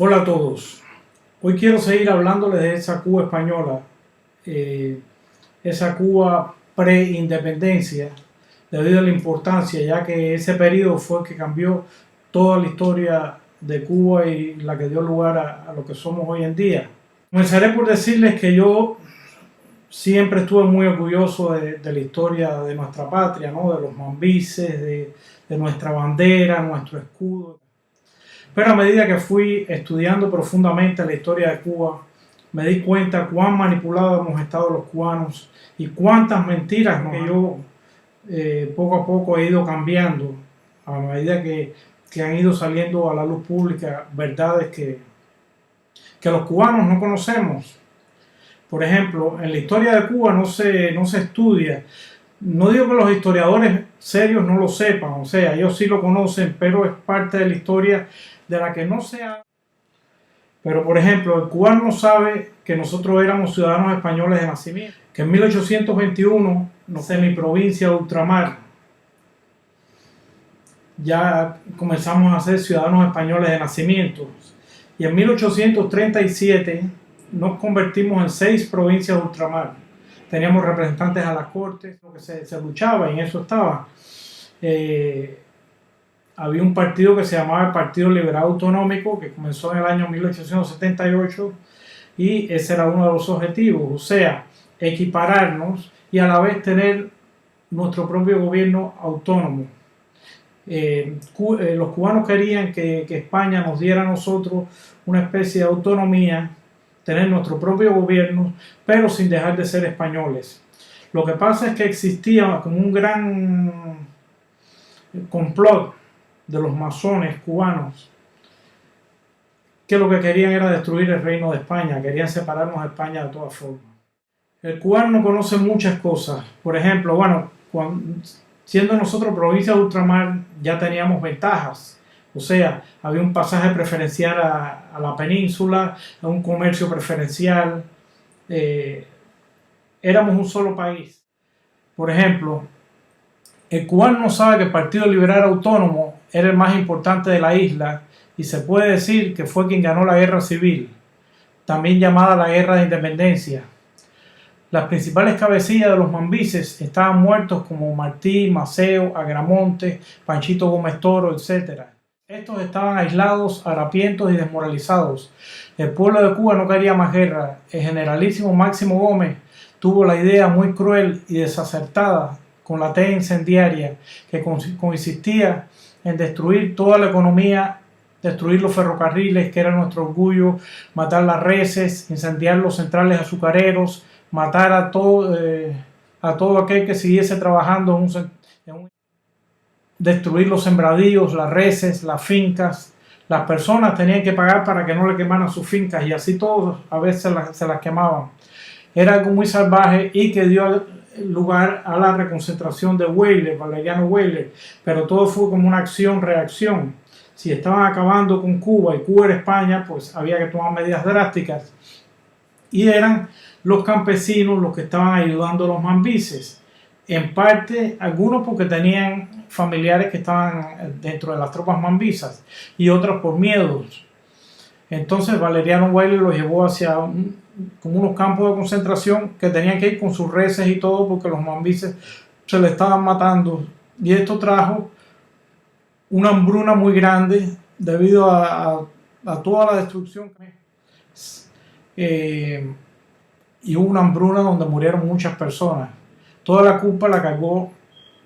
Hola a todos. Hoy quiero seguir hablándoles de esa Cuba española, esa Cuba pre-independencia, debido a la importancia, ya que ese periodo fue el que cambió toda la historia de Cuba y la que dio lugar a lo que somos hoy en día. Comenzaré por decirles que yo siempre estuve muy orgulloso de la historia de nuestra patria, ¿no? De los mambises, de nuestra bandera, nuestro escudo. Pero a medida que fui estudiando profundamente la historia de Cuba, me di cuenta cuán manipulados hemos estado los cubanos y cuántas mentiras que yo poco a poco he ido cambiando a medida que han ido saliendo a la luz pública verdades que los cubanos no conocemos. Por ejemplo, en la historia de Cuba no se estudia. No digo que los historiadores serios no lo sepan, o sea, ellos sí lo conocen, pero es parte de la historia de la que no se habla. Pero, por ejemplo, el cubano no sabe que nosotros éramos ciudadanos españoles de nacimiento, que en 1821, no sé, en mi provincia de Ultramar, ya comenzamos a ser ciudadanos españoles de nacimiento. Y en 1837 nos convertimos en 6 provincias de Ultramar. Teníamos representantes a las cortes, lo que se luchaba, y en eso estaba. Había un partido que se llamaba el Partido Liberal Autonómico, que comenzó en el año 1878, y ese era uno de los objetivos, o sea, equipararnos y a la vez tener nuestro propio gobierno autónomo. Los cubanos querían que España nos diera a nosotros una especie de autonomía, tener nuestro propio gobierno, pero sin dejar de ser españoles. Lo que pasa es que existía como un gran complot de los masones cubanos, que lo que querían era destruir el reino de España, querían separarnos de España de todas formas. El cubano no conoce muchas cosas. Por ejemplo, bueno, siendo nosotros provincia de Ultramar ya teníamos ventajas. O sea, había un pasaje preferencial a la península, a un comercio preferencial. Éramos un solo país. Por ejemplo, el cubano no sabe que el Partido Liberal Autónomo era el más importante de la isla y se puede decir que fue quien ganó la guerra civil, también llamada la Guerra de Independencia. Las principales cabecillas de los mambises estaban muertos como Martí, Maceo, Agramonte, Panchito Gómez Toro, etc. Estos estaban aislados, harapientos y desmoralizados. El pueblo de Cuba no quería más guerra. El generalísimo Máximo Gómez tuvo la idea muy cruel y desacertada con la T incendiaria que consistía en destruir toda la economía, destruir los ferrocarriles, que era nuestro orgullo, matar las reses, incendiar los centrales azucareros, matar a todo aquel que siguiese trabajando destruir los sembradíos, las reses, las fincas. Las personas tenían que pagar para que no le quemaran sus fincas y así todos a veces se las quemaban. Era algo muy salvaje y que dio lugar a la reconcentración de Weyler, Valeriano Weyler, pero todo fue como una acción-reacción. Si estaban acabando con Cuba y Cuba era España, pues había que tomar medidas drásticas. Y eran los campesinos los que estaban ayudando a los mambises. En parte, algunos porque tenían familiares que estaban dentro de las tropas mambisas y otros por miedos. Entonces Valeriano Weyler los llevó hacia como unos campos de concentración que tenían que ir con sus reses y todo porque los mambises se le estaban matando. Y esto trajo una hambruna muy grande debido a toda la destrucción. Y hubo una hambruna donde murieron muchas personas. Toda la culpa la cargó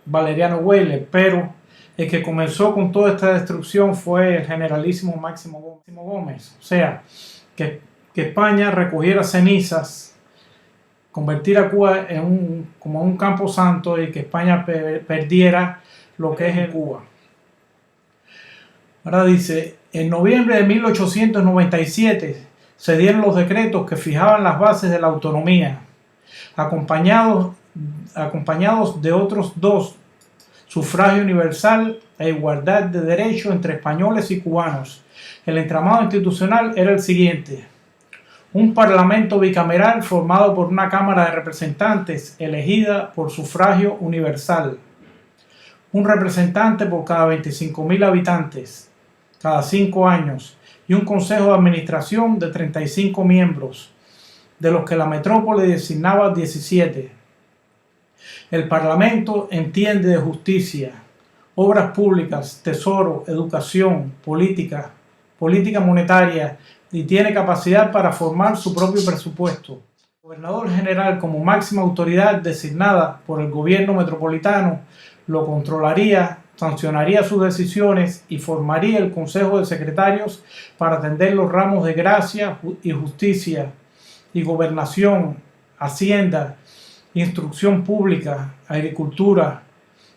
Valeriano Weyler, pero el que comenzó con toda esta destrucción fue el generalísimo Máximo Gómez. O sea, que España recogiera cenizas, convertir a Cuba como un campo santo y que España perdiera lo que es en Cuba. Ahora dice, en noviembre de 1897 se dieron los decretos que fijaban las bases de la autonomía, acompañados de otros 2, sufragio universal e igualdad de derechos entre españoles y cubanos. El entramado institucional era el siguiente: un parlamento bicameral formado por una Cámara de Representantes elegida por sufragio universal, un representante por cada 25.000 habitantes, cada 5 años, y un consejo de administración de 35 miembros, de los que la metrópoli designaba 17. El Parlamento entiende de justicia, obras públicas, tesoro, educación, política monetaria y tiene capacidad para formar su propio presupuesto. El gobernador general, como máxima autoridad designada por el gobierno metropolitano, lo controlaría, sancionaría sus decisiones y formaría el Consejo de Secretarios para atender los ramos de gracia y justicia y gobernación, hacienda, instrucción pública, agricultura,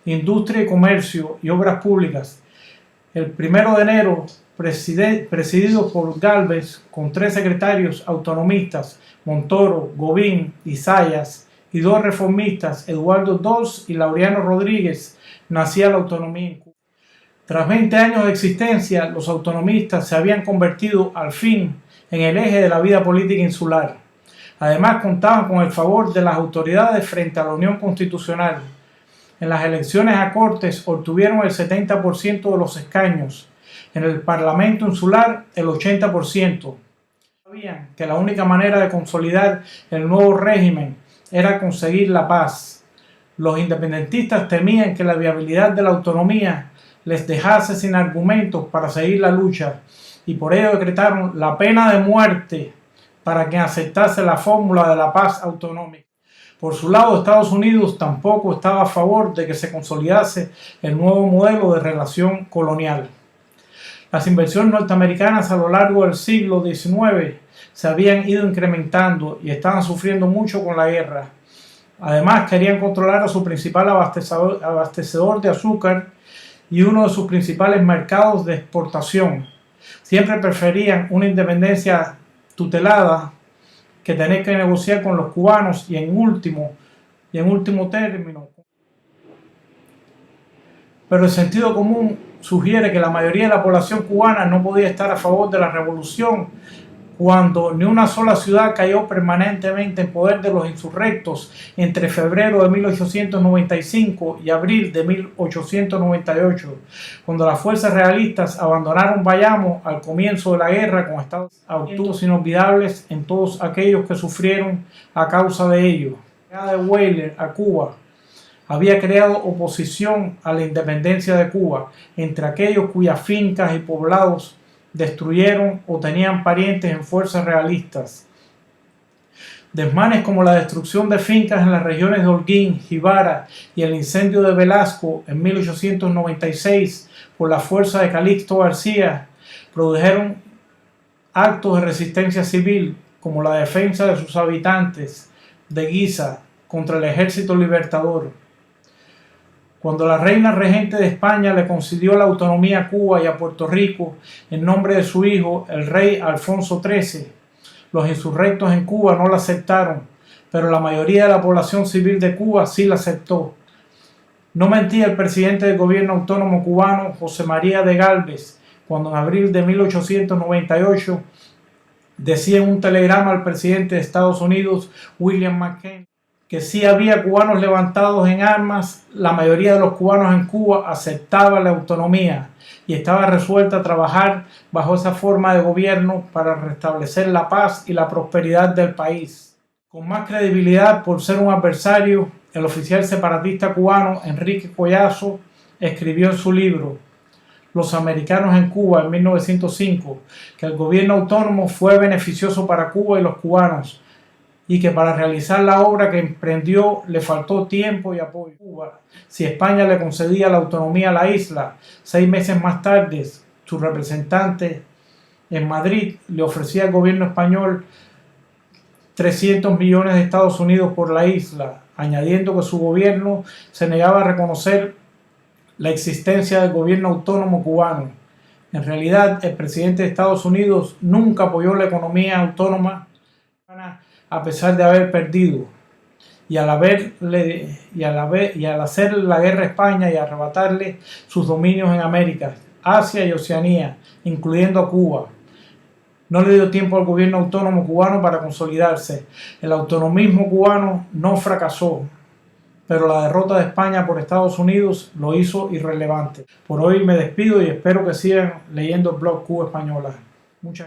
industria y comercio y obras públicas. El 1 de enero, presidido por Gálvez, con 3 secretarios autonomistas, Montoro, Gobín y Zayas, y 2 reformistas, Eduardo II y Laureano Rodríguez, nacía la autonomía en Cuba. Tras 20 años de existencia, los autonomistas se habían convertido al fin en el eje de la vida política insular. Además, contaban con el favor de las autoridades frente a la Unión Constitucional. En las elecciones a Cortes obtuvieron el 70% de los escaños, en el Parlamento insular el 80%. Sabían que la única manera de consolidar el nuevo régimen era conseguir la paz. Los independentistas temían que la viabilidad de la autonomía les dejase sin argumentos para seguir la lucha y por ello decretaron la pena de muerte para quien aceptase la fórmula de la paz autonómica. Por su lado, Estados Unidos tampoco estaba a favor de que se consolidase el nuevo modelo de relación colonial. Las inversiones norteamericanas a lo largo del siglo XIX se habían ido incrementando y estaban sufriendo mucho con la guerra. Además, querían controlar a su principal abastecedor de azúcar y uno de sus principales mercados de exportación. Siempre preferían una independencia tutelada que tener que negociar con los cubanos y en último término. Pero el sentido común sugiere que la mayoría de la población cubana no podía estar a favor de la revolución cuando ni una sola ciudad cayó permanentemente en poder de los insurrectos entre febrero de 1895 y abril de 1898, cuando las fuerzas realistas abandonaron Bayamo al comienzo de la guerra con Estados Unidos. Autos inolvidables en todos aquellos que sufrieron a causa de ello. La llegada de Weyler a Cuba había creado oposición a la independencia de Cuba entre aquellos cuyas fincas y poblados destruyeron o tenían parientes en fuerzas realistas. Desmanes como la destrucción de fincas en las regiones de Holguín, Jibara y el incendio de Velasco en 1896 por la fuerza de Calixto García produjeron actos de resistencia civil como la defensa de sus habitantes de Guisa contra el ejército libertador. Cuando la reina regente de España le concedió la autonomía a Cuba y a Puerto Rico en nombre de su hijo, el rey Alfonso XIII, los insurrectos en Cuba no la aceptaron, pero la mayoría de la población civil de Cuba sí la aceptó. No mentía el presidente del gobierno autónomo cubano, José María de Gálvez, cuando en abril de 1898 decía en un telegrama al presidente de Estados Unidos, William McKinley, que sí había cubanos levantados en armas. La mayoría de los cubanos en Cuba aceptaba la autonomía y estaba resuelta a trabajar bajo esa forma de gobierno para restablecer la paz y la prosperidad del país. Con más credibilidad por ser un adversario, el oficial separatista cubano Enrique Collazo escribió en su libro Los americanos en Cuba en 1905 que el gobierno autónomo fue beneficioso para Cuba y los cubanos, y que para realizar la obra que emprendió le faltó tiempo y apoyo. Cuba, si España le concedía la autonomía a la isla, 6 meses más tarde su representante en Madrid le ofrecía al gobierno español 300 millones de Estados Unidos por la isla, añadiendo que su gobierno se negaba a reconocer la existencia del gobierno autónomo cubano. En realidad, el presidente de Estados Unidos nunca apoyó la economía autónoma a pesar de haber perdido, y al hacer la guerra a España y arrebatarle sus dominios en América, Asia y Oceanía, incluyendo a Cuba. No le dio tiempo al gobierno autónomo cubano para consolidarse. El autonomismo cubano no fracasó, pero la derrota de España por Estados Unidos lo hizo irrelevante. Por hoy me despido y espero que sigan leyendo el blog Cuba Española.